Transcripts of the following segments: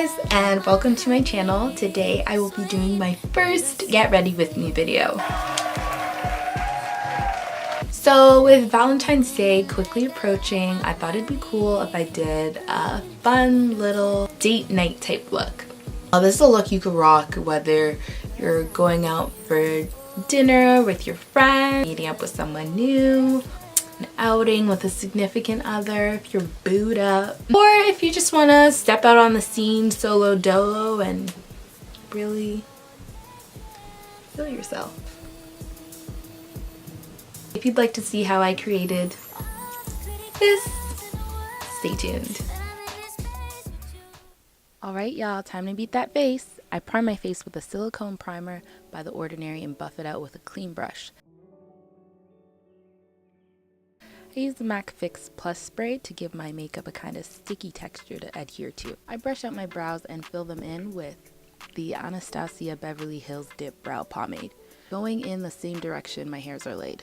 guys, and welcome to my channel. Today I will be doing my first get ready with me video. So with Valentine's Day quickly approaching, I thought it'd be cool if I did a fun little date night type look. This is a look you could rock whether you're going out for dinner with your friend, meeting up with someone new, an outing with a significant other, if you're booed up, or if you just want to step out on the scene solo dolo and really feel yourself. If you'd like to see how I created this, stay tuned. Alright y'all, time to beat that face. I prime my face with a silicone primer by The Ordinary and buff it out with a clean brush. I use the MAC Fix Plus spray to give my makeup a kind of sticky texture to adhere to. I brush out my brows and fill them in with the Anastasia Beverly Hills Dipbrow Pomade, going in the same direction my hairs are laid.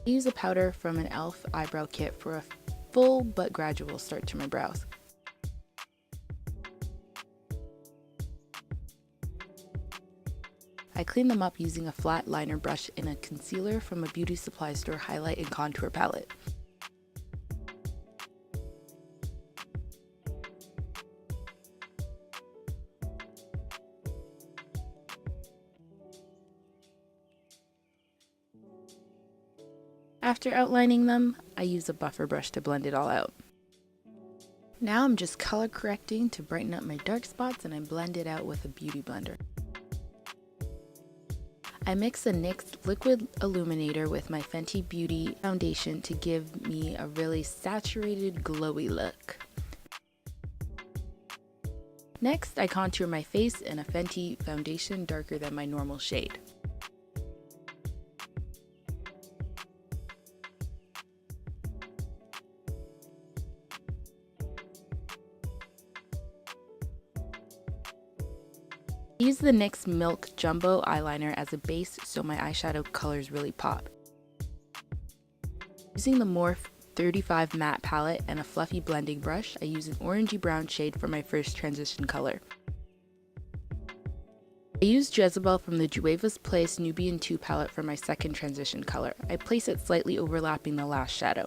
I use a powder from an E.L.F. eyebrow kit for a full but gradual start to my brows. I clean them up using a flat liner brush and a concealer from a beauty supply store highlight and contour palette. After outlining them, I use a buffer brush to blend it all out. Now I'm just color correcting to brighten up my dark spots, and I blend it out with a beauty blender. I mix the NYX Liquid Illuminator with my Fenty Beauty foundation to give me a really saturated, glowy look. Next, I contour my face in a Fenty foundation darker than my normal shade. I use the NYX Milk Jumbo eyeliner as a base so my eyeshadow colors really pop. Using the Morphe 35 matte palette and a fluffy blending brush, I use an orangey brown shade for my first transition color. I use Jezebel from the Jueva's Place Nubian 2 palette for my second transition color. I place it slightly overlapping the last shadow.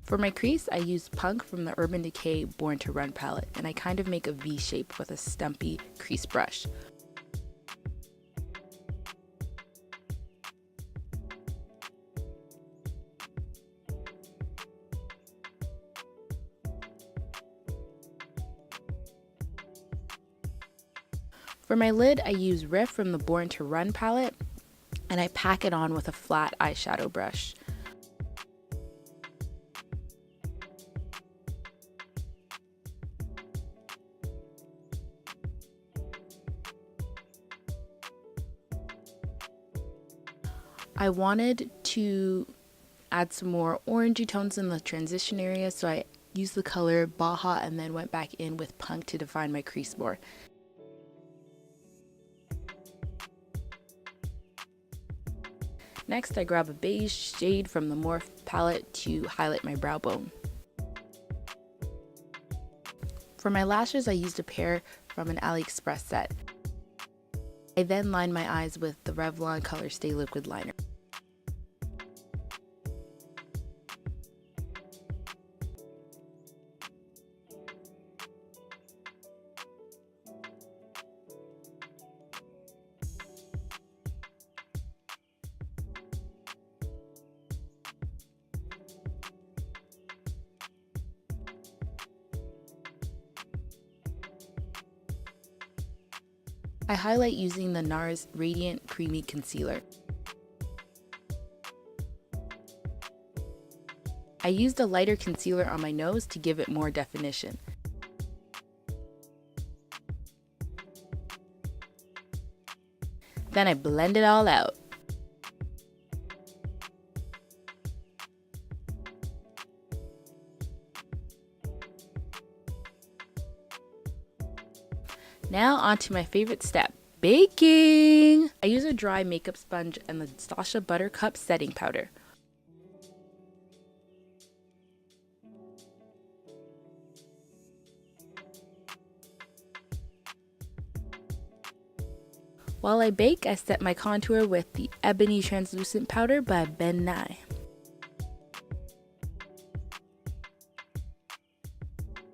For my crease, I used Punk from the Urban Decay Born to Run palette, and I kind of make a V shape with a stumpy crease brush. For my lid, I use Riff from the Born to Run palette, and I pack it on with a flat eyeshadow brush. I wanted to add some more orangey tones in the transition area, so I used the color Baja and then went back in with Punk to define my crease more. Next, I grab a beige shade from the Morphe palette to highlight my brow bone. For my lashes, I used a pair from an AliExpress set. I then line my eyes with the Revlon Color Stay Liquid Liner. I highlight using the NARS Radiant Creamy Concealer. I used a lighter concealer on my nose to give it more definition. Then I blend it all out. Now on to my favorite step, baking! I use a dry makeup sponge and the Anastasia Buttercup setting powder. While I bake, I set my contour with the Ebony Translucent Powder by Beverly.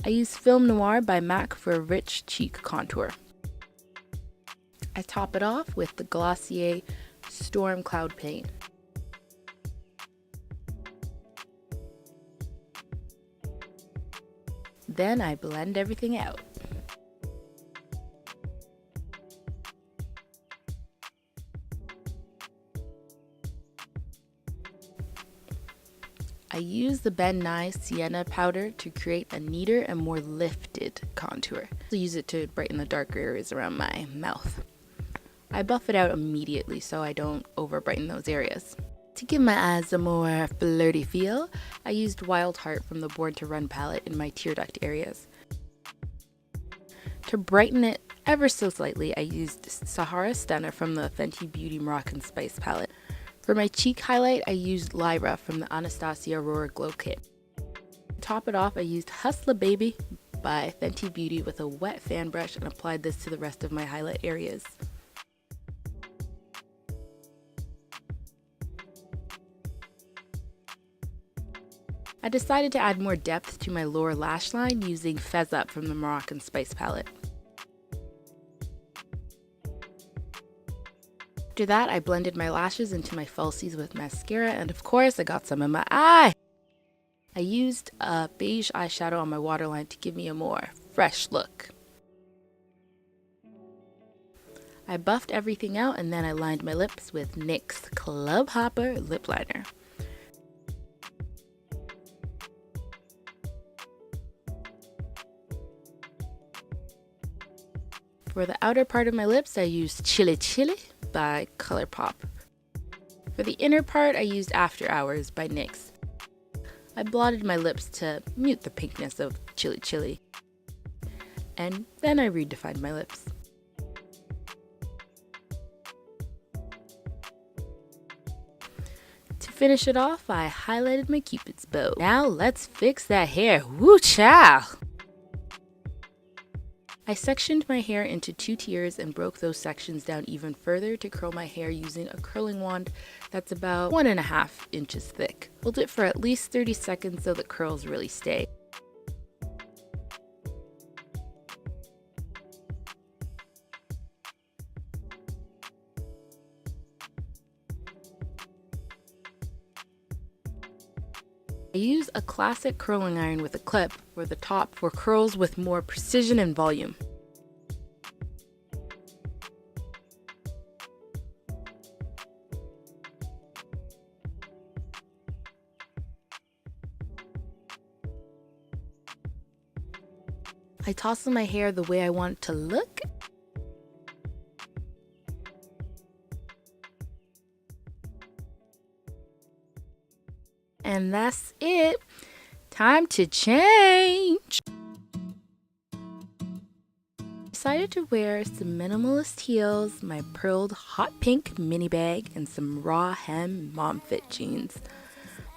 I use Film Noir by MAC for a rich cheek contour. I top it off with the Glossier Storm Cloud Paint. Then I blend everything out. I use the Beverly Sienna powder to create a neater and more lifted contour. I use it to brighten the darker areas around my mouth. I buff it out immediately so I don't over brighten those areas. To give my eyes a more flirty feel, I used Wild Heart from the Born to Run palette in my tear duct areas. To brighten it ever so slightly, I used Sahara Stunner from the Fenty Beauty Moroccan Spice palette. For my cheek highlight, I used Lyra from the Anastasia Aurora Glow Kit. To top it off, I used Hustla Baby by Fenty Beauty with a wet fan brush and applied this to the rest of my highlight areas. I decided to add more depth to my lower lash line using Fez Up from the Moroccan Spice palette. After that, I blended my lashes into my falsies with mascara, and of course I got some in my eye. I used a beige eyeshadow on my waterline to give me a more fresh look. I buffed everything out and then I lined my lips with NYX Club Hopper lip liner. For the outer part of my lips, I used Chili Chili by ColourPop. For the inner part, I used After Hours by NYX. I blotted my lips to mute the pinkness of Chili Chili. And then I redefined my lips. To finish it off, I highlighted my Cupid's bow. Now let's fix that hair. Woo chow! I sectioned my hair into 2 tiers and broke those sections down even further to curl my hair using a curling wand that's about 1.5 inches thick. Hold it for at least 30 seconds so the curls really stay. I use a classic curling iron with a clip for the top for curls with more precision and volume. I toss in my hair the way I want it to look. And that's it. Time to change. Decided to wear some minimalist heels, my pearled hot pink mini bag, and some raw hem mom fit jeans.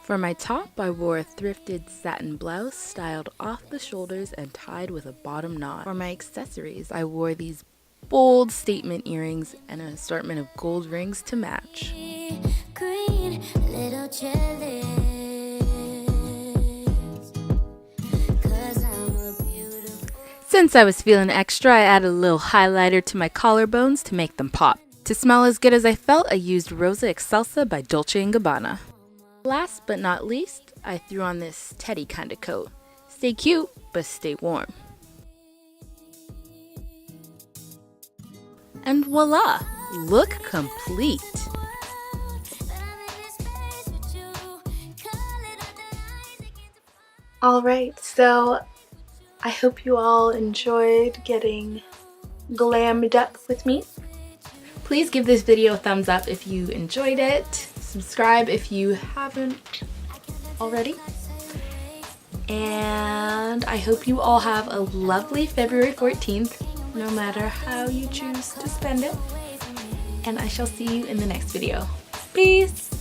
For my top, I wore a thrifted satin blouse styled off the shoulders and tied with a bottom knot. For my accessories, I wore these bold statement earrings and an assortment of gold rings to match. Green, little jelly. Since I was feeling extra, I added a little highlighter to my collarbones to make them pop. To smell as good as I felt, I used Rosa Excelsa by Dolce & Gabbana. Last but not least, I threw on this teddy kind of coat. Stay cute, but stay warm. And voila! Look complete! Alright, so I hope you all enjoyed getting glammed up with me. Please give this video a thumbs up if you enjoyed it. Subscribe if you haven't already. And I hope you all have a lovely February 14th. no matter how you choose to spend it. And I shall see you in the next video. Peace!